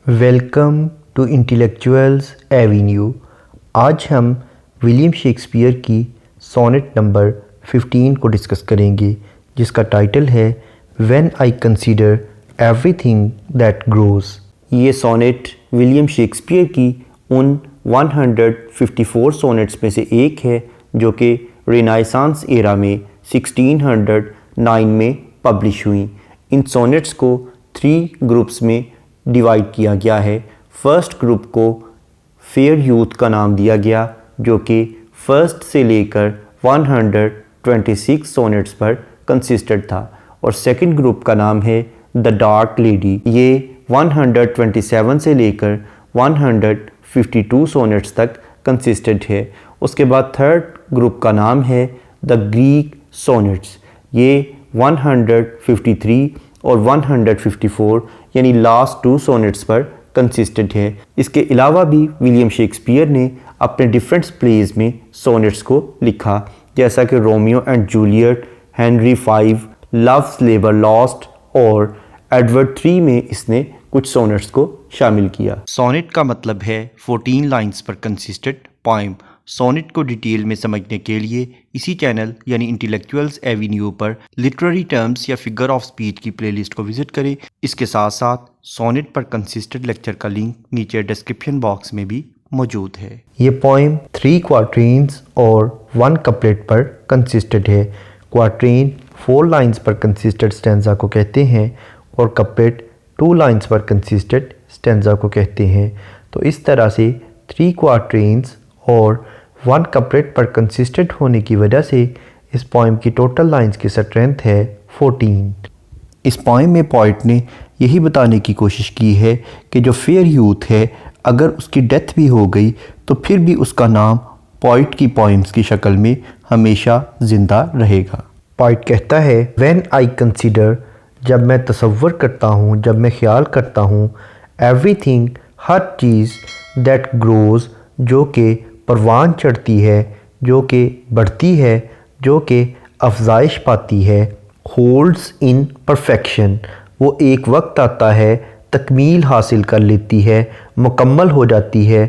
Welcome to intellectuals Avenue. आज हम William Shakespeare की सोनेट नंबर 15 को डिस्कस करेंगे, जिसका टाइटल है when I consider everything that grows. ये सोनेट विलियम शेक्सपियर की उन 154 सोनेट्स में से एक है जो कि रेनेसांस एरा में 1609 में पब्लिश हुई। इन सोनेट्स को 3 ग्रुप्स में डिवाइड किया गया है। फर्स्ट ग्रुप को फेयर यूथ का नाम दिया गया, जो कि फर्स्ट से लेकर 126 सोनेट्स पर कंसिस्टेड था, और सेकंड ग्रुप का नाम है द डार्क लेडी। ये 127 से लेकर 152 सोनेट्स तक कंसिस्टेड है। उसके बाद थर्ड ग्रुप का नाम है द ग्रीक सोनेट्स। ये 153 और 154 यानी लास्ट 2 सोनेट्स पर कंसिस्टेड है। इसके अलावा भी विलियम शेक्सपियर ने अपने डिफरेंट प्लेज में सोनेट्स को लिखा, जैसा कि Romeo and Juliet, Henry V, loves labour lost और एडवर्ड III में इसने कुछ सोनेट्स को शामिल किया। सोनेट का मतलब है 14 लाइंस पर कंसिस्टेड पोएम। सोनेट को डिटेल में समझने के लिए इसी चैनल यानी इंटेलेक्चुअल्स एवेन्यू पर लिटरेरी टर्म्स या फिगर ऑफ स्पीच की प्लेलिस्ट को विजिट करें। इसके साथ साथ सोनेट पर कंसिस्टेड लेक्चर का लिंक नीचे डिस्क्रिप्शन बॉक्स में भी मौजूद है। ये पोएम 3 क्वार्ट्रेन्स और 1 कपलेट पर कंसिस्टेड है। क्वार्ट्रेन 4 लाइंस पर कंसिस्टेड स्टैंजा को कहते हैं और कपलेट 2 लाइंस पर कंसिस्टेड स्टैंजा को कहते हैं। तो इस तरह से 3 क्वार्ट्रेन्स और 1 कपलेट पर कंसिस्टेड होने की वजह से इस पोएम की टोटल लाइंस की स्ट्रेंथ है 14। इस पोएम में पोइट ने यही बताने की कोशिश की है कि जो फेयर यूथ है, अगर उसकी डेथ भी हो गई तो फिर भी उसका नाम पोइट की पोएम्स की शक्ल में हमेशा ज़िंदा रहेगा। पोइट कहता है व्हेन आई कंसीडर, जब मैं तसव्वुर करता हूँ, जब मैं ख्याल करता हूँ, everything, her cheese, that grows, जो कि परवान चढ़ती है, जो कि बढ़ती है, जो कि अफजाइश पाती है, होल्ड्स इन परफेक्शन, वो एक वक्त आता है तकमील हासिल कर लेती है, मुकम्मल हो जाती है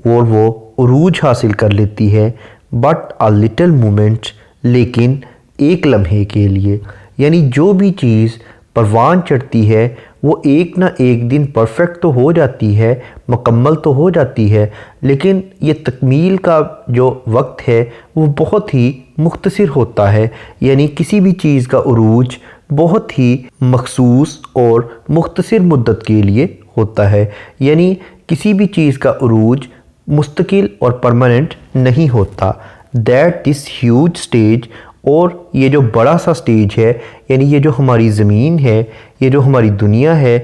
और वो उरूज हासिल कर लेती है, बट अ लिटिल मोमेंट, लेकिन एक लम्हे के लिए। यानी जो भी चीज़ परवान चढ़ती है वो एक ना एक दिन परफेक्ट तो हो जाती है, मुकम्मल तो हो जाती है, लेकिन ये तकमील का जो वक्त है वो बहुत ही मुख्तसर होता है। यानी किसी भी चीज़ का उरूज बहुत ही मखसूस और मुख्तसर मुद्दत के लिए होता है। यानी किसी भी चीज़ का उरूज मुस्तकिल और परमानेंट नहीं होता। दैट दिस ह्यूज स्टेज, और ये जो बड़ा सा स्टेज है, यानी ये जो हमारी ज़मीन है, ये जो हमारी दुनिया है,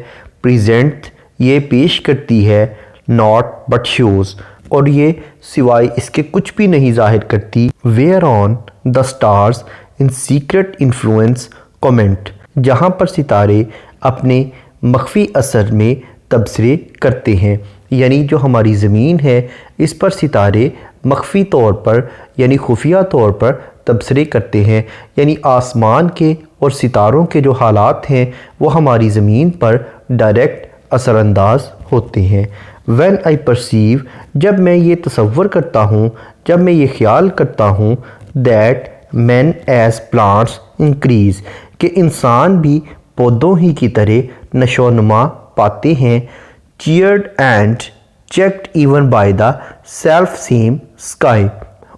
प्रेजेंट, ये पेश करती है, नॉट बट शोज़, और ये सिवाय इसके कुछ भी नहीं जाहिर करती, whereon the stars in secret influence comment, जहाँ पर सितारे अपने मख्फी असर में तबसरे करते हैं। यानी जो हमारी ज़मीन है, इस पर सितारे मख्फी तौर पर यानी खुफिया तौर पर तबसरे करते हैं। यानी आसमान के और सितारों के जो हालात हैं वो हमारी ज़मीन पर डायरेक्ट असरअंदाज होते हैं। व्हेन आई परसीव, जब मैं ये तसव्वुर करता हूँ, जब मैं ये ख्याल करता हूँ, that man as plants increase, कि इंसान भी पौधों ही की तरह नशोनुमा पाते हैं, cheered and checked even by the self same sky,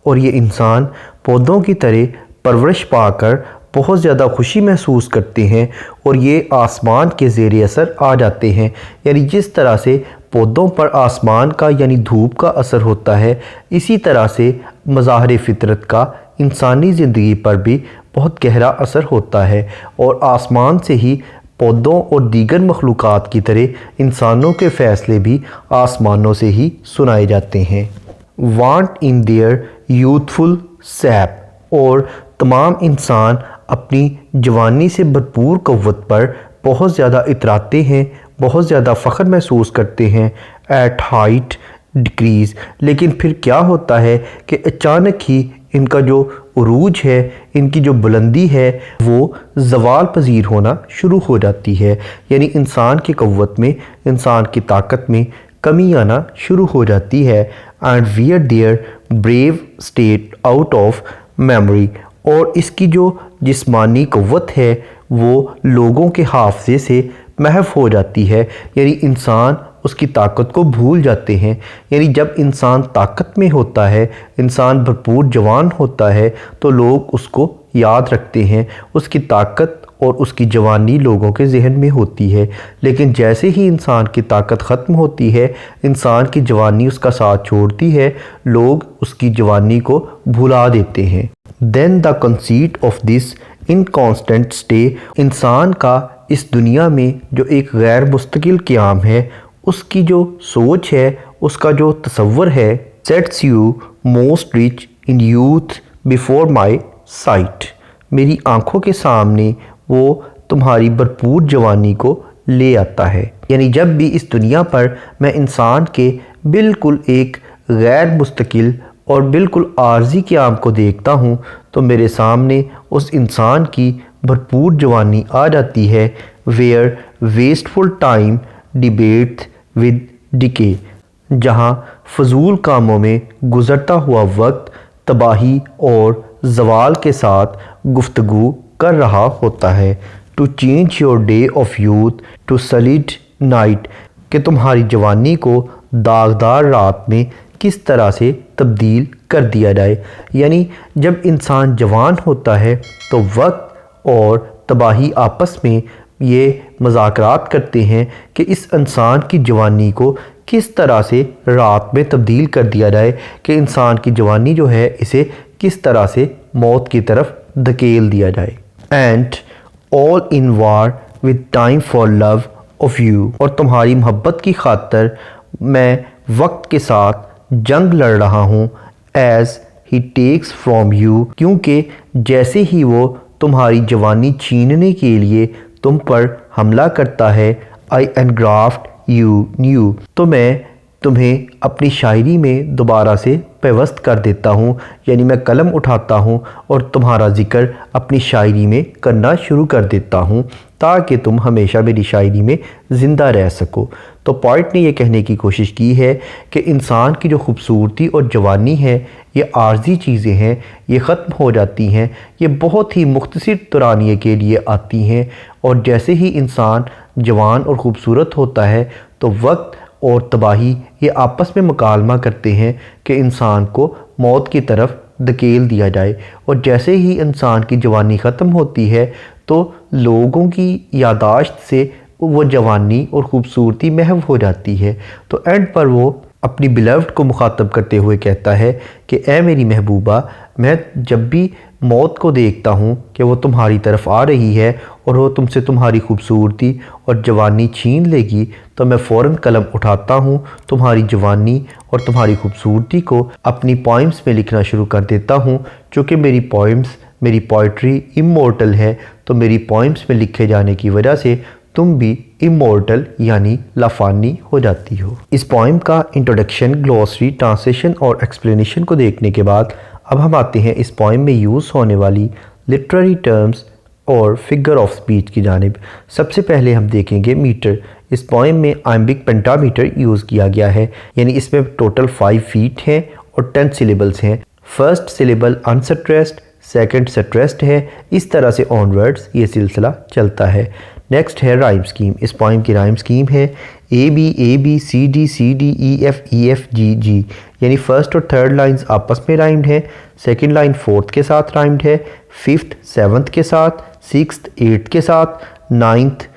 और ये इंसान पौधों की तरह परवरिश पाकर बहुत ज़्यादा खुशी महसूस करते हैं और ये आसमान के ज़ेर असर आ जाते हैं। यानी जिस तरह से पौधों पर आसमान का यानी धूप का असर होता है, इसी तरह से मज़ाहिर फ़ितरत का इंसानी ज़िंदगी पर भी बहुत गहरा असर होता है, और आसमान से ही पौधों और दीगर मखलूक़ात की तरह इंसानों के फ़ैसले भी आसमानों से ही सुनाए जाते हैं। Want in their youthful SAP, और तमाम इंसान अपनी जवानी से भरपूर क़व्वत पर बहुत ज़्यादा इतराते हैं, बहुत ज़्यादा फ़ख्र महसूस करते हैं। एट हाइट डिक्रीज़, लेकिन फिर क्या होता है कि अचानक ही इनका जो उरूज है, इनकी जो बुलंदी है वो ज़वाल पजीर होना शुरू हो जाती है। यानी इंसान की क़ुव्वत में, इंसान की ताकत में कमी आना शुरू हो जाती है। And we are their brave state out of memory, और इसकी जो जिस्मानी क़ुव्वत है वो लोगों के हाफ़ज़े से महव हो जाती है। यानी इंसान उसकी ताकत को भूल जाते हैं। यानी जब इंसान ताकत में होता है, इंसान भरपूर जवान होता है, तो लोग उसको याद रखते हैं, उसकी ताकत और उसकी जवानी लोगों के जहन में होती है। लेकिन जैसे ही इंसान की ताकत ख़त्म होती है, इंसान की जवानी उसका साथ छोड़ती है, लोग उसकी जवानी को भुला देते हैं। Then the conceit of this inconstant stay, इंसान का इस दुनिया में जो एक गैर मुस्तकिल क़याम है, उसकी जो सोच है, उसका जो तसव्वुर है, sets you most rich in youth before my site, मेरी आंखों के सामने वो तुम्हारी भरपूर जवानी को ले आता है। यानी जब भी इस दुनिया पर मैं इंसान के बिल्कुल एक गैर मुस्तकिल और बिल्कुल आर्जी क़याम को देखता हूँ, तो मेरे सामने उस इंसान की भरपूर जवानी आ जाती है। Where wasteful time debate with decay, जहाँ फजूल कामों में गुज़रता हुआ वक्त तबाही और ज़वाल के साथ गुफ्तगू कर रहा होता है। To change your day of youth to sullied night, कि तुम्हारी जवानी को दागदार रात में किस तरह से तब्दील कर दिया जाए। यानी जब इंसान जवान होता है तो वक्त और तबाही आपस में ये मज़ाकरात करते हैं कि इस इंसान की जवानी को किस तरह से रात में तब्दील कर दिया जाए, कि इंसान की जवानी जो है इसे किस तरह से मौत की तरफ धकेल दिया जाए। And all in war with time for love of you, और तुम्हारी मोहब्बत की खातर मैं वक्त के साथ जंग लड़ रहा हूँ। As he takes from you, क्योंकि जैसे ही वो तुम्हारी जवानी छीनने के लिए तुम पर हमला करता है, आई एनग्राफ्ट यू न्यू, तो मैं तुम्हें अपनी शायरी में दोबारा से पेवस्त कर देता हूँ। यानी मैं कलम उठाता हूँ और तुम्हारा ज़िक्र अपनी शायरी में करना शुरू कर देता हूँ, ताकि तुम हमेशा मेरी शायरी में ज़िंदा रह सको। तो पॉइंट ने यह कहने की कोशिश की है कि इंसान की जो खूबसूरती और जवानी है, ये आर्जी चीज़ें हैं, ये ख़त्म हो जाती हैं, ये बहुत ही मुख्तसर दौरानिए के लिए आती हैं। और जैसे ही इंसान जवान और ख़ूबसूरत होता है, तो वक्त और तबाही ये आपस में मुकालमा करते हैं कि इंसान को मौत की तरफ धकेल दिया जाए। और जैसे ही इंसान की जवानी ख़त्म होती है, तो लोगों की यादाश्त से वो जवानी और ख़ूबसूरती महव हो जाती है। तो एंड पर वो अपनी बिलव्ड को मुखातब करते हुए कहता है कि ए मेरी महबूबा, मैं जब भी मौत को देखता हूँ कि वो तुम्हारी तरफ आ रही है और वो तुमसे तुम्हारी खूबसूरती और जवानी छीन लेगी, तो मैं फ़ौरन कलम उठाता हूँ, तुम्हारी जवानी और तुम्हारी खूबसूरती को अपनी पोइम्स में लिखना शुरू कर देता हूँ। चूँकि मेरी पोइम्स, मेरी पोइट्री इमोर्टल है, तो मेरी पोइम्स में लिखे जाने की वजह से तुम भी इमोर्टल यानी लाफानी हो जाती हो। इस पोइम का इंट्रोडक्शन, ग्लॉसरी, ट्रांसलेशन और एक्सप्लेनेशन को देखने के बाद अब हम आते हैं इस पोइम में यूज़ होने वाली लिटरेरी टर्म्स और फिगर ऑफ स्पीच की जानिब। सबसे पहले हम देखेंगे मीटर। इस पोइम में आइम्बिक पेंटामीटर यूज़ किया गया है, यानी इसमें टोटल 5 फीट हैं और 10 सिलेबल्स हैं। First syllable unstressed, second stressed है। इस तरह से ऑनवर्ड्स ये सिलसिला चलता है। नेक्स्ट है राइम स्कीम। इस पोइम की राइम स्कीम है A B C D E F G G, यानी फर्स्ट और थर्ड लाइंस आपस में राइम्ड है, सेकंड लाइन फोर्थ के साथ राइम्ड है, फिफ्थ सेवन्थ के साथ, सिक्स्थ एट्थ के साथ, नाइन्थ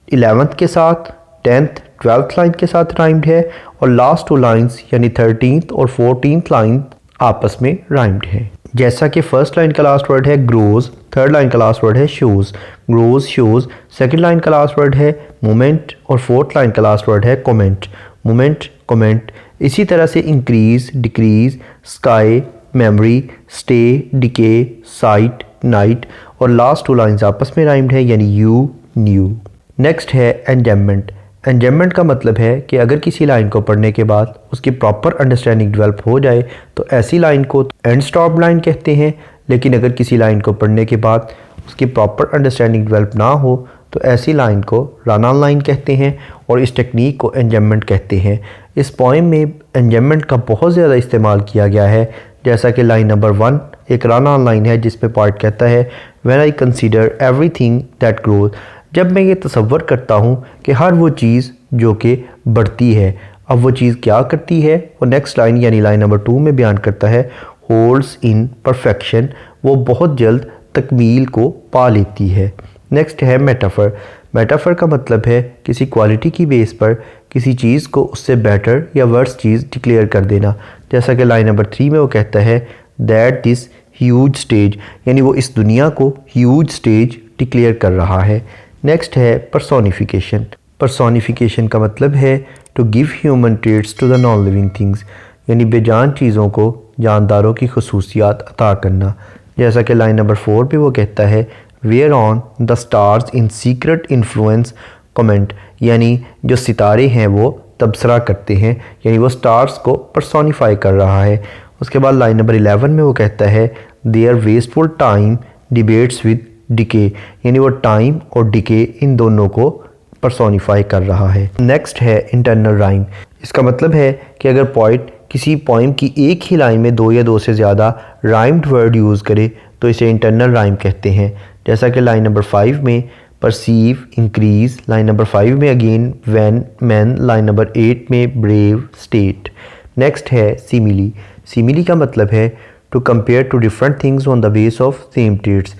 11th के साथ, 10th 12th लाइन के साथ राइम्ड है, और लास्ट 2 लाइन्स यानी 13th और 14th लाइन आपस में राइम्ड है। जैसा कि फर्स्ट लाइन का लास्ट वर्ड है ग्रोज, थर्ड लाइन का लास्ट वर्ड है shows, grows shows, second line का लास्ट वर्ड है मोमेंट और फोर्थ लाइन का लास्ट वर्ड है कमेंट, मोमेंट कमेंट। इसी तरह से increase, decrease, sky, memory, stay, decay, site, night, और लास्ट 2 लाइन्स आपस में राइम्ड है यानी यू न्यू। नेक्स्ट है एंडेममेंट। एंजॉयमेंट का मतलब है कि अगर किसी लाइन को पढ़ने के बाद उसकी प्रॉपर अंडरस्टैंडिंग डेवलप हो जाए तो ऐसी लाइन को एंड स्टॉप लाइन कहते हैं, लेकिन अगर किसी लाइन को पढ़ने के बाद उसकी प्रॉपर अंडरस्टैंडिंग डेवलप ना हो तो ऐसी लाइन को रन ऑन लाइन कहते हैं और इस टेक्निक को एंजॉयमेंट कहते हैं। इस पोएम में एंजॉयमेंट का बहुत ज़्यादा इस्तेमाल किया गया है, जैसा कि लाइन नंबर 1 एक रन ऑन लाइन है जिसमें पोएट कहता है when I consider everything that growth, जब मैं ये तसव्वुर करता हूँ कि हर वो चीज़ जो कि बढ़ती है। अब वो चीज़ क्या करती है वो नेक्स्ट लाइन यानी लाइन नंबर 2 में बयान करता है होल्ड्स इन परफेक्शन, वो बहुत जल्द तकमील को पा लेती है। नेक्स्ट है मेटाफर। मेटाफर का मतलब है किसी क्वालिटी की बेस पर किसी चीज़ को उससे बेटर या वर्स चीज़ डिक्लेयर कर देना, जैसा कि लाइन नंबर 3 में वो कहता है दैट दिस ह्यूज स्टेज, यानी वो इस दुनिया को ह्यूज स्टेज डिक्लेयर कर रहा है। नेक्स्ट है पर्सोनिफिकेशन। पर्सोनिफिकेशन का मतलब है to give human traits to the non living things, यानी बेजान चीज़ों को जानदारों की खसूसियात अता करना, जैसा कि लाइन नंबर 4 पे वो कहता है whereon the stars in secret influence comment, यानी जो सितारे हैं वो तबसरा करते हैं, यानी वो स्टार्स को पर्सोनिफाई कर रहा है। उसके बाद लाइन नंबर 11 में वो कहता है their wasteful time debates with decay, यानी वो टाइम और डिके इन दोनों को पर्सोनिफाई कर रहा है। नेक्स्ट है इंटरनल राइम। इसका मतलब है कि अगर पोइट किसी पोइम की एक ही लाइन में 2 या 2 से ज़्यादा राइम्ड वर्ड यूज़ करे तो इसे इंटरनल राइम कहते हैं, जैसा कि लाइन नंबर 5 में परसीव इंक्रीज, लाइन नंबर 5 में again when man, line number 8 में ब्रेव स्टेट। नेक्स्ट है सिमिली। सिमिली का मतलब है to compare two different things on the base of same traits,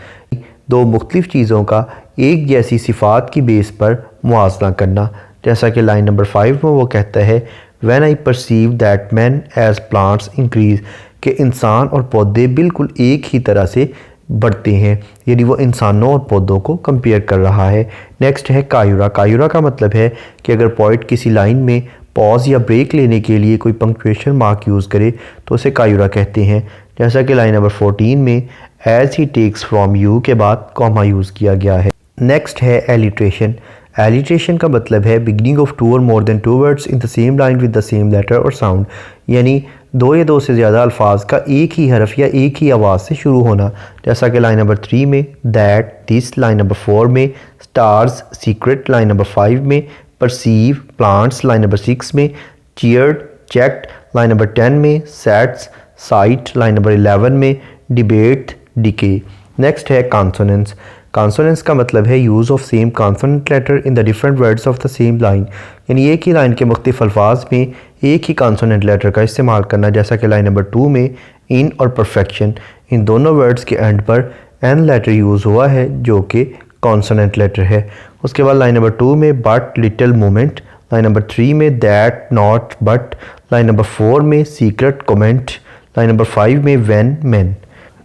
दो मुख्तलिफ चीज़ों का एक जैसी सिफात की बेस पर मुआवजा करना, जैसा कि लाइन नंबर 5 में वो कहता है when I perceive that man as plants increase, कि इंसान और पौधे बिल्कुल एक ही तरह से बढ़ते हैं, यानी वो इंसानों और पौधों को कंपेयर कर रहा है। नेक्स्ट है कायुरा। कायुरा का मतलब है कि अगर पोइट किसी लाइन में पॉज या ब्रेक लेने के लिए कोई पंक्चुएशन मार्क यूज़ करे तो उसे कायुरा कहते हैं, जैसा कि लाइन नंबर 14 में as he takes from you के बाद कॉमा यूज़ किया गया है। नेक्स्ट है एलिट्रेशन। एलिट्रेशन का मतलब है बिगिनिंग ऑफ 2 और more than 2 words in the same line with the same letter और साउंड, यानी 2 या 2 से ज़्यादा अल्फाज का एक ही हरफ या एक ही आवाज़ से शुरू होना, जैसा कि लाइन नंबर 3 में दैट दिस, लाइन नंबर 4 में स्टार्स सीक्रेट, लाइन नंबर 5 में परसीव प्लांट्स, लाइन नंबर 6 में चीयर्ड चेक्ड, लाइन नंबर 10 में सैट्स साइट, लाइन नंबर 11 में डिबेट डिके। नेक्स्ट है कॉन्सोनेंट्स। कॉन्सोनेंट्स का मतलब है use of same consonant letter in the different words of the same line, यानी एक ही लाइन के मुख्तलिफ अल्फाज में एक ही कॉन्सोनेंट लेटर का इस्तेमाल करना, जैसा कि लाइन नंबर 2 में इन और परफेक्शन, इन दोनों वर्ड्स के एंड पर एन लेटर यूज़ हुआ है जो कि कॉन्सोनेंट लेटर है। उसके बाद लाइन नंबर 2 में but little moment, line number 3 में that not but, line number 4 में सीक्रेट कमेंट, लाइन नंबर 5 में व्हेन मैन।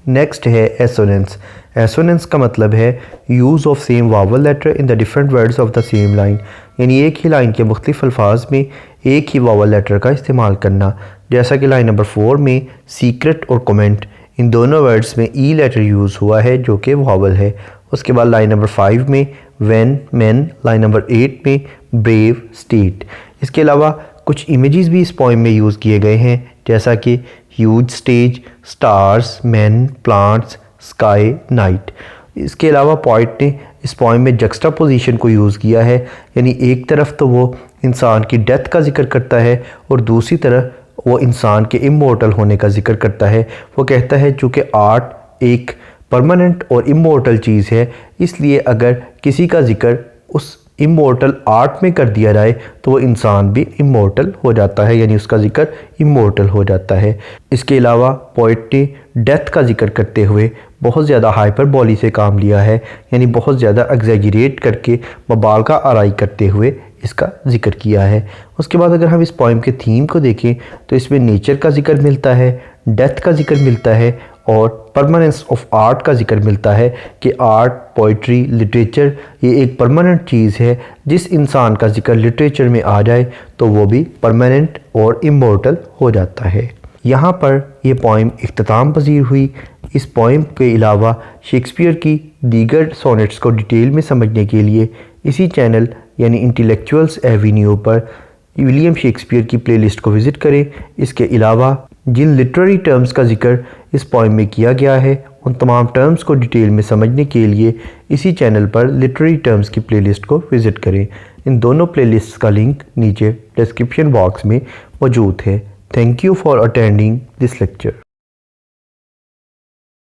नेक्स्ट है एसोनेंस। एसोनेंस का मतलब है use of same vowel letter in the different words of the same line, यानी एक ही line के मुख्तलिफ अल्फाज में एक ही वावल लेटर का इस्तेमाल करना, जैसा कि लाइन नंबर 4 में सीक्रेट और कमेंट, इन दोनों वर्ड्स में ई लेटर यूज़ हुआ है जो कि वावल है। उसके बाद लाइन नंबर 5 में व्हेन मैन, लाइन नंबर 8 में ब्रेव स्टेट। इसके अलावा कुछ इमेजेस भी इस पोएम में यूज़ किए गए हैं, जैसा कि huge stage, stars, man, plants, sky, night. इसके अलावा पोइट ने इस पोएम में जक्सटापोजिशन को यूज़ किया है, यानी एक तरफ तो वो इंसान की डेथ का जिक्र करता है और दूसरी तरफ वो इंसान के इमोर्टल होने का जिक्र करता है। वो कहता है चूँकि आर्ट एक परमानेंट और इमोर्टल चीज़ है, इसलिए अगर किसी का जिक्र उस इमोर्टल आर्ट में कर दिया जाए तो वो इंसान भी इमोर्टल हो जाता है, यानी उसका जिक्र इमोर्टल हो जाता है। इसके अलावा पोइट ने डेथ का जिक्र करते हुए बहुत ज़्यादा हाइपरबोली से काम लिया है, यानी बहुत ज़्यादा एग्जैजरेट करके मुबालगा आराई करते हुए इसका जिक्र किया है। उसके बाद अगर हम इस पोएम के थीम को देखें तो इसमें नेचर का जिक्र मिलता है, डेथ का जिक्र मिलता है और परमानेंस ऑफ आर्ट का जिक्र मिलता है कि आर्ट, पोइट्री, लिटरेचर ये एक परमानेंट चीज़ है। जिस इंसान का जिक्र लिटरेचर में आ जाए तो वो भी परमानेंट और इमोर्टल हो जाता है। यहाँ पर यह पोएम इख्तिताम पजीर हुई। इस पोएम के अलावा शेक्सपियर की दीगर सोनेट्स को डिटेल में समझने के लिए इसी चैनल यानी इंटेलेक्चुअल्स एवेन्यू पर विलियम शेक्सपियर की प्लेलिस्ट को विज़िट करें। इसके अलावा जिन लिटरेरी टर्म्स का जिक्र इस पोएम में किया गया है उन तमाम टर्म्स को डिटेल में समझने के लिए इसी चैनल पर लिटरेरी टर्म्स की प्लेलिस्ट को विज़िट करें। इन दोनों प्लेलिस्ट्स का लिंक नीचे डिस्क्रिप्शन बॉक्स में मौजूद है। Thank you for attending this lecture.